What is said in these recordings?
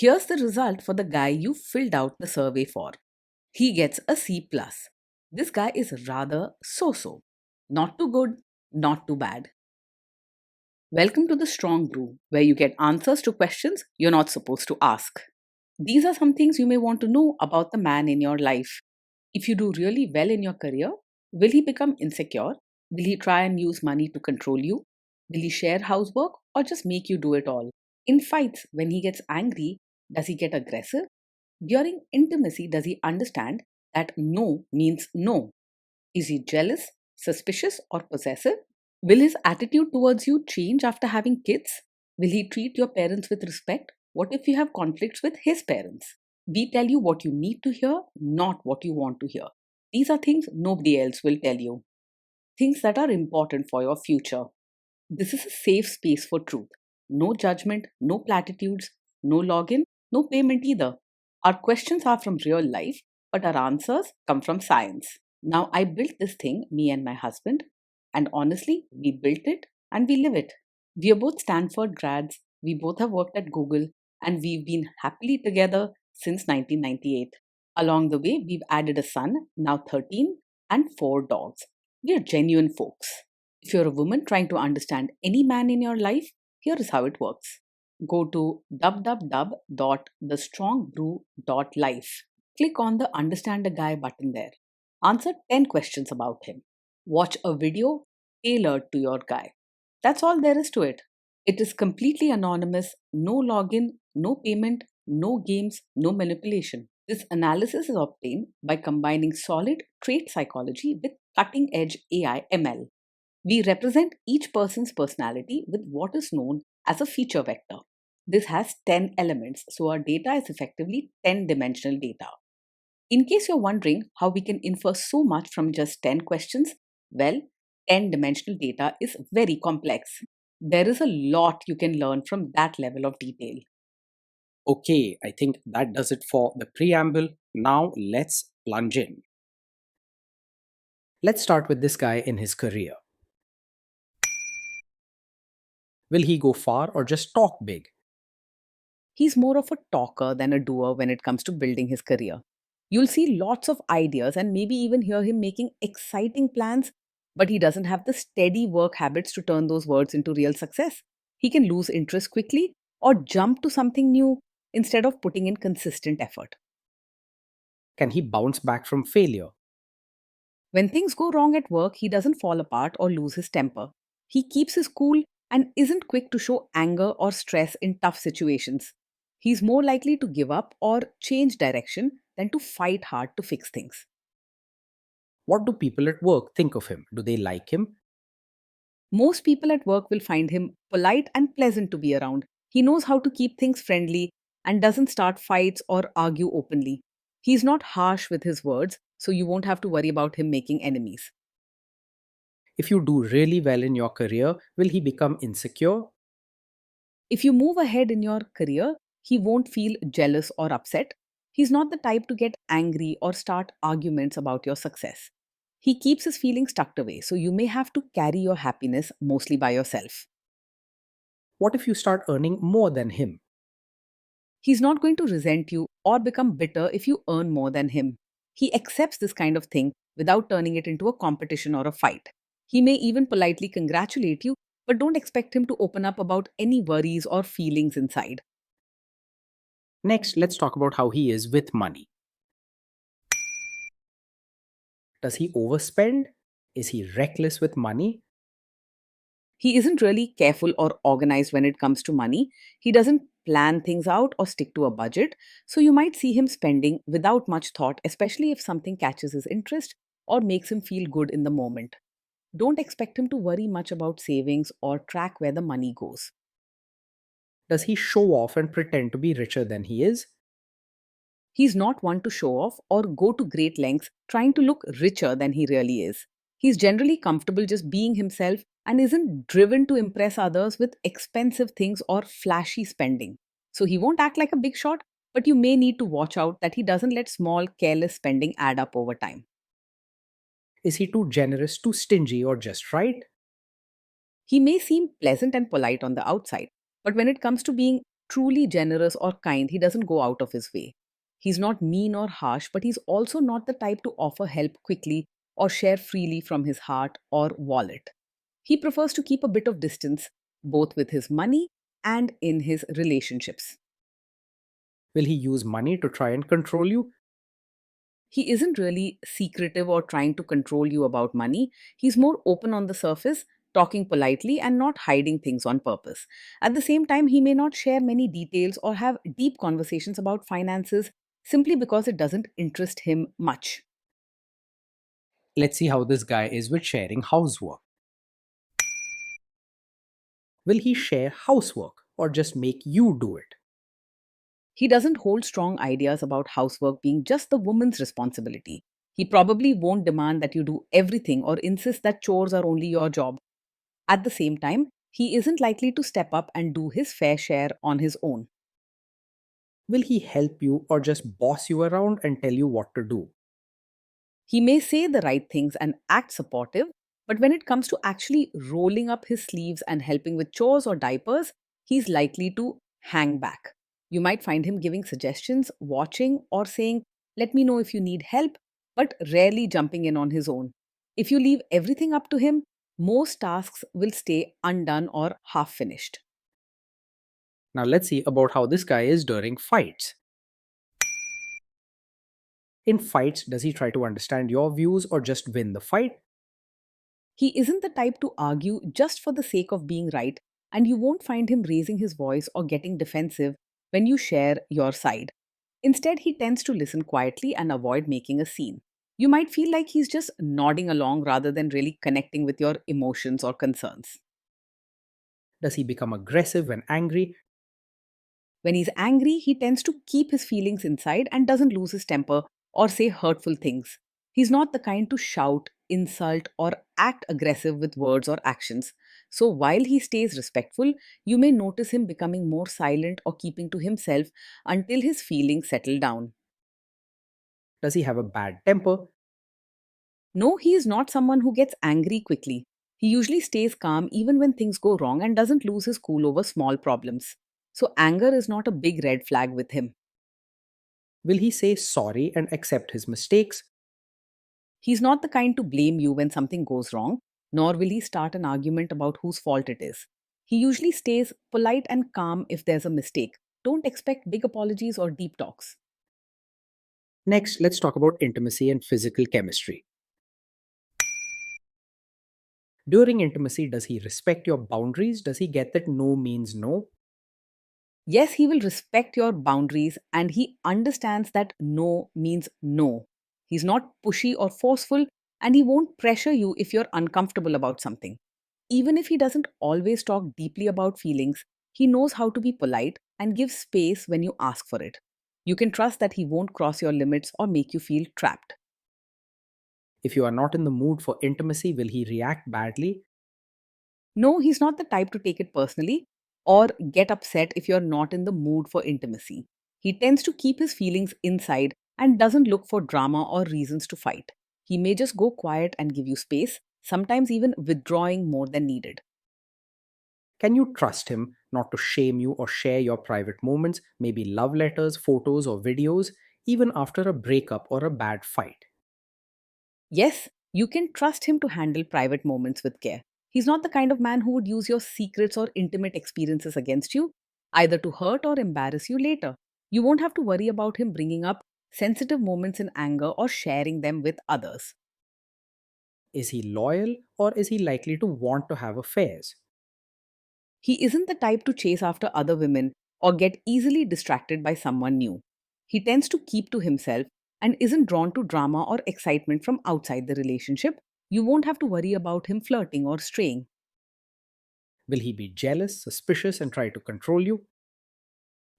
Here's the result for the guy you filled out the survey for. He gets a C+. plus. This guy is rather so-so. Not too good, not too bad. Welcome to the Strong Brew, where you get answers to questions you're not supposed to ask. These are some things you may want to know about the man in your life. If you do really well in your career, will he become insecure? Will he try and use money to control you? Will he share housework or just make you do it all? In fights, when he gets angry, does he get aggressive? During intimacy, does he understand that no means no? Is he jealous, suspicious, or possessive? Will his attitude towards you change after having kids? Will he treat your parents with respect? What if you have conflicts with his parents? We tell you what you need to hear, not what you want to hear. These are things nobody else will tell you. Things that are important for your future. This is a safe space for truth. No judgment, no platitudes, no login, no payment either. Our questions are from real life, but our answers come from science. Now, I built this thing, me and my husband, and honestly, we built it and we live it. We are both Stanford grads, we both have worked at Google, and we've been happily together since 1998. Along the way, we've added a son, now 13, and 4 dogs. We are genuine folks. If you're a woman trying to understand any man in your life, here is how it works. Go to www.thestrongbrew.life. Click on the Understand a Guy button there. Answer 10 questions about him. Watch a video tailored to your guy. That's all there is to it. It is completely anonymous, no login, no payment, no games, no manipulation. This analysis is obtained by combining solid trait psychology with cutting edge AI ML. We represent each person's personality with what is known as a feature vector. This has 10 elements, so our data is effectively 10-dimensional data. In case you're wondering how we can infer so much from just 10 questions, well, 10-dimensional data is very complex. There is a lot you can learn from that level of detail. Okay, I think that does it for the preamble. Now let's plunge in. Let's start with this guy in his career. Will he go far or just talk big? He's more of a talker than a doer when it comes to building his career. You'll see lots of ideas and maybe even hear him making exciting plans, but he doesn't have the steady work habits to turn those words into real success. He can lose interest quickly or jump to something new instead of putting in consistent effort. Can he bounce back from failure? When things go wrong at work, he doesn't fall apart or lose his temper. He keeps his cool and isn't quick to show anger or stress in tough situations. He's more likely to give up or change direction than to fight hard to fix things. What do people at work think of him? Do they like him? Most people at work will find him polite and pleasant to be around. He knows how to keep things friendly and doesn't start fights or argue openly. He's not harsh with his words, so you won't have to worry about him making enemies. If you do really well in your career, will he become insecure? If you move ahead in your career, he won't feel jealous or upset. He's not the type to get angry or start arguments about your success. He keeps his feelings tucked away, so you may have to carry your happiness mostly by yourself. What if you start earning more than him? He's not going to resent you or become bitter if you earn more than him. He accepts this kind of thing without turning it into a competition or a fight. He may even politely congratulate you, but don't expect him to open up about any worries or feelings inside. Next, let's talk about how he is with money. Does he overspend? Is he reckless with money? He isn't really careful or organized when it comes to money. He doesn't plan things out or stick to a budget, so you might see him spending without much thought, especially if something catches his interest or makes him feel good in the moment. Don't expect him to worry much about savings or track where the money goes. Does he show off and pretend to be richer than he is? He's not one to show off or go to great lengths trying to look richer than he really is. He's generally comfortable just being himself and isn't driven to impress others with expensive things or flashy spending. So he won't act like a big shot, but you may need to watch out that he doesn't let small, careless spending add up over time. Is he too generous, too stingy, or just right? He may seem pleasant and polite on the outside, but when it comes to being truly generous or kind, he doesn't go out of his way. He's not mean or harsh, but he's also not the type to offer help quickly or share freely from his heart or wallet. He prefers to keep a bit of distance, both with his money and in his relationships. Will he use money to try and control you? He isn't really secretive or trying to control you about money. He's more open on the surface, talking politely and not hiding things on purpose. At the same time, he may not share many details or have deep conversations about finances simply because it doesn't interest him much. Let's see how this guy is with sharing housework. Will he share housework or just make you do it? He doesn't hold strong ideas about housework being just the woman's responsibility. He probably won't demand that you do everything or insist that chores are only your job. At the same time, he isn't likely to step up and do his fair share on his own. Will he help you or just boss you around and tell you what to do? He may say the right things and act supportive, but when it comes to actually rolling up his sleeves and helping with chores or diapers, he's likely to hang back. You might find him giving suggestions, watching, or saying, "Let me know if you need help," but rarely jumping in on his own. If you leave everything up to him, most tasks will stay undone or half finished. Now let's see about how this guy is during fights. In fights, does he try to understand your views or just win the fight? He isn't the type to argue just for the sake of being right, and you won't find him raising his voice or getting defensive when you share your side. Instead, he tends to listen quietly and avoid making a scene. You might feel like he's just nodding along rather than really connecting with your emotions or concerns. Does he become aggressive when angry? When he's angry, he tends to keep his feelings inside and doesn't lose his temper or say hurtful things. He's not the kind to shout, insult, or act aggressive with words or actions. So while he stays respectful, you may notice him becoming more silent or keeping to himself until his feelings settle down. Does he have a bad temper? No, he is not someone who gets angry quickly. He usually stays calm even when things go wrong and doesn't lose his cool over small problems. So anger is not a big red flag with him. Will he say sorry and accept his mistakes? He's not the kind to blame you when something goes wrong, nor will he start an argument about whose fault it is. He usually stays polite and calm if there's a mistake. Don't expect big apologies or deep talks. Next, let's talk about intimacy and physical chemistry. During intimacy, does he respect your boundaries? Does he get that no means no? Yes, he will respect your boundaries and he understands that no means no. He's not pushy or forceful and he won't pressure you if you're uncomfortable about something. Even if he doesn't always talk deeply about feelings, he knows how to be polite and give space when you ask for it. You can trust that he won't cross your limits or make you feel trapped. If you are not in the mood for intimacy, will he react badly? No, he's not the type to take it personally or get upset if you're not in the mood for intimacy. He tends to keep his feelings inside and doesn't look for drama or reasons to fight. He may just go quiet and give you space, sometimes even withdrawing more than needed. Can you trust him not to shame you or share your private moments, maybe love letters, photos, or videos, even after a breakup or a bad fight? Yes, you can trust him to handle private moments with care. He's not the kind of man who would use your secrets or intimate experiences against you, either to hurt or embarrass you later. You won't have to worry about him bringing up sensitive moments in anger or sharing them with others. Is he loyal or is he likely to want to have affairs? He isn't the type to chase after other women or get easily distracted by someone new. He tends to keep to himself and isn't drawn to drama or excitement from outside the relationship. You won't have to worry about him flirting or straying. Will he be jealous, suspicious, and try to control you?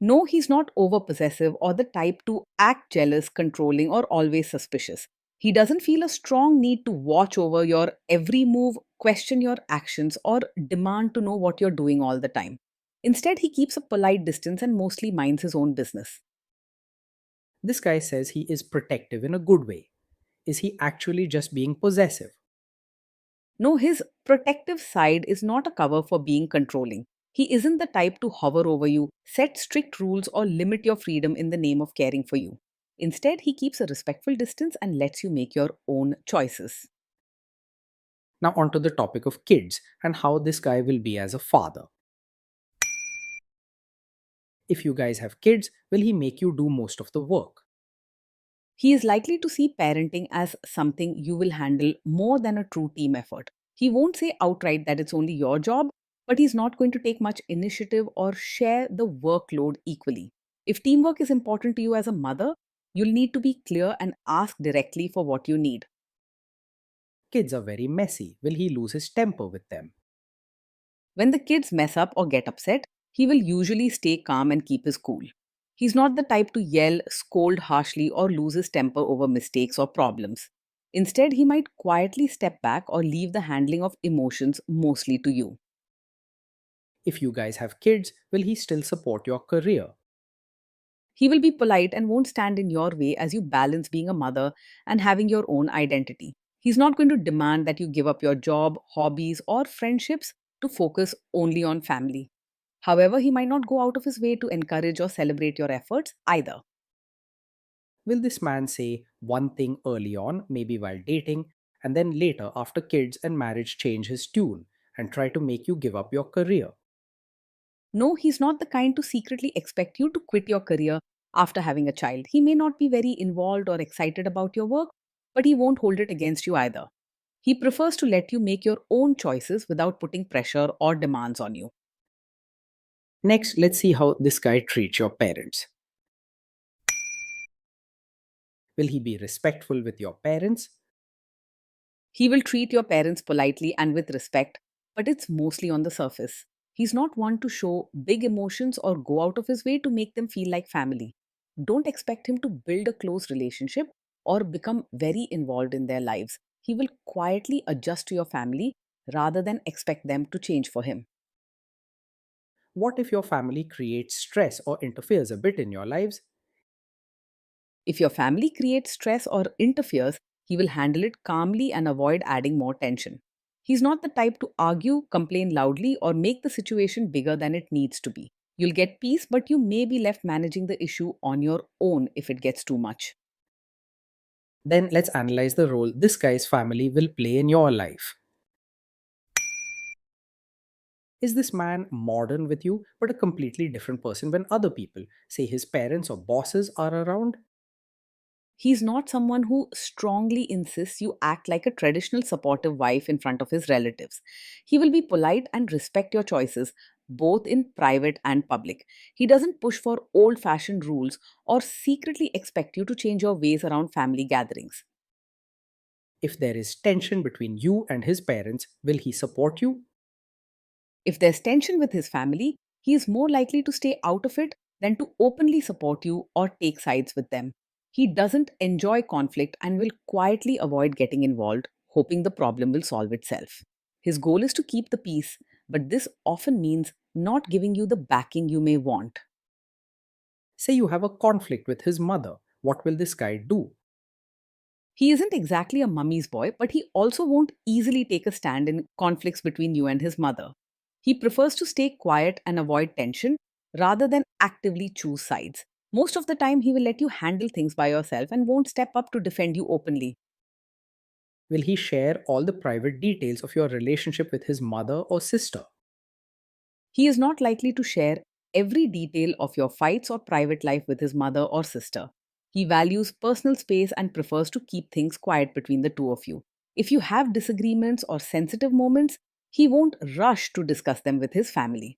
No, he's not over possessive or the type to act jealous, controlling, or always suspicious. He doesn't feel a strong need to watch over your every move, question your actions, or demand to know what you're doing all the time. Instead, he keeps a polite distance and mostly minds his own business. This guy says he is protective in a good way. Is he actually just being possessive? No, his protective side is not a cover for being controlling. He isn't the type to hover over you, set strict rules, or limit your freedom in the name of caring for you. Instead, he keeps a respectful distance and lets you make your own choices. Now, onto the topic of kids and how this guy will be as a father. If you guys have kids, will he make you do most of the work? He is likely to see parenting as something you will handle more than a true team effort. He won't say outright that it's only your job, but he's not going to take much initiative or share the workload equally. If teamwork is important to you as a mother, you'll need to be clear and ask directly for what you need. Kids are very messy. Will he lose his temper with them? When the kids mess up or get upset, he will usually stay calm and keep his cool. He's not the type to yell, scold harshly, or lose his temper over mistakes or problems. Instead, he might quietly step back or leave the handling of emotions mostly to you. If you guys have kids, will he still support your career? He will be polite and won't stand in your way as you balance being a mother and having your own identity. He's not going to demand that you give up your job, hobbies, or friendships to focus only on family. However, he might not go out of his way to encourage or celebrate your efforts either. Will this man say one thing early on, maybe while dating, and then later, after kids and marriage, change his tune and try to make you give up your career? No, he's not the kind to secretly expect you to quit your career after having a child. He may not be very involved or excited about your work, but he won't hold it against you either. He prefers to let you make your own choices without putting pressure or demands on you. Next, let's see how this guy treats your parents. Will he be respectful with your parents? He will treat your parents politely and with respect, but it's mostly on the surface. He's not one to show big emotions or go out of his way to make them feel like family. Don't expect him to build a close relationship or become very involved in their lives. He will quietly adjust to your family rather than expect them to change for him. What if your family creates stress or interferes a bit in your lives? If your family creates stress or interferes, he will handle it calmly and avoid adding more tension. He's not the type to argue, complain loudly, or make the situation bigger than it needs to be. You'll get peace, but you may be left managing the issue on your own if it gets too much. Then let's analyze the role this guy's family will play in your life. Is this man modern with you, but a completely different person when other people, say his parents or bosses, are around? He's not someone who strongly insists you act like a traditional supportive wife in front of his relatives. He will be polite and respect your choices, both in private and public. He doesn't push for old fashioned rules or secretly expect you to change your ways around family gatherings. If there is tension between you and his parents, will he support you? If there's tension with his family, he is more likely to stay out of it than to openly support you or take sides with them. He doesn't enjoy conflict and will quietly avoid getting involved, hoping the problem will solve itself. His goal is to keep the peace, but this often means not giving you the backing you may want. Say you have a conflict with his mother, what will this guy do? He isn't exactly a mummy's boy, but he also won't easily take a stand in conflicts between you and his mother. He prefers to stay quiet and avoid tension rather than actively choose sides. Most of the time, he will let you handle things by yourself and won't step up to defend you openly. Will he share all the private details of your relationship with his mother or sister? He is not likely to share every detail of your fights or private life with his mother or sister. He values personal space and prefers to keep things quiet between the two of you. If you have disagreements or sensitive moments, he won't rush to discuss them with his family.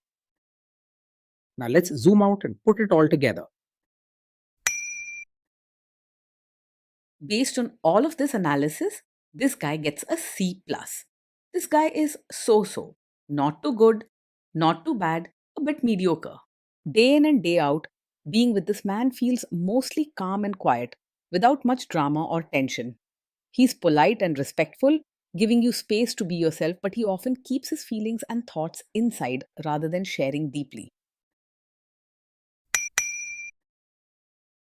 Now let's zoom out and put it all together. Based on all of this analysis, this guy gets a C plus. This guy is so, not too good, not too bad, a bit mediocre. Day in and day out, being with this man feels mostly calm and quiet, without much drama or tension. He's polite and respectful, giving you space to be yourself, but he often keeps his feelings and thoughts inside rather than sharing deeply.